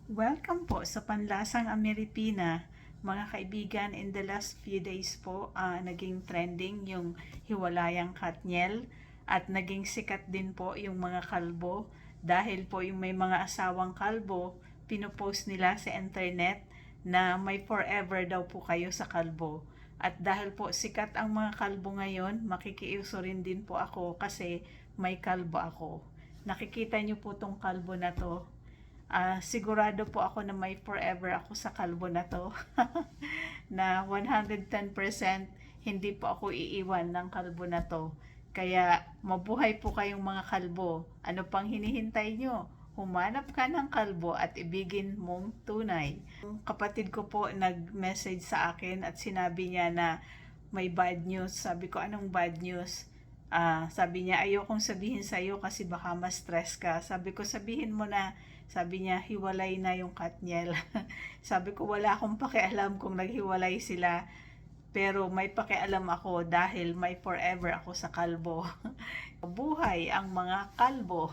Welcome po sa Panlasang Ameripina. Mga kaibigan, in the last few days po, naging trending yung hiwalayang Katniel at naging sikat din po yung mga kalbo dahil po yung may mga asawang kalbo, pinopost nila sa internet na may forever daw po kayo sa kalbo. At dahil po sikat ang mga kalbo ngayon, makikiuso rin din po ako kasi may kalbo ako. Nakikita niyo po tong kalbo na to. Sigurado po ako na may forever ako sa kalbo na to. Na 110% hindi po ako iiwan ng kalbo na to. Kaya mabuhay po kayong mga kalbo. Ano pang hinihintay nyo? Humanap ka ng kalbo at ibigin mong tunay. Kapatid ko po nag-message sa akin at sinabi niya na may bad news. Sabi ko, anong bad news? Sabi niya, ayokong sabihin sa'yo kasi baka ma-stress ka. Sabi ko, sabihin mo na. Sabi niya, hiwalay na yung Katniel. Sabi ko, wala akong pakialam kung naghiwalay sila. Pero may pakialam ako dahil may forever ako sa kalbo. Buhay ang mga kalbo.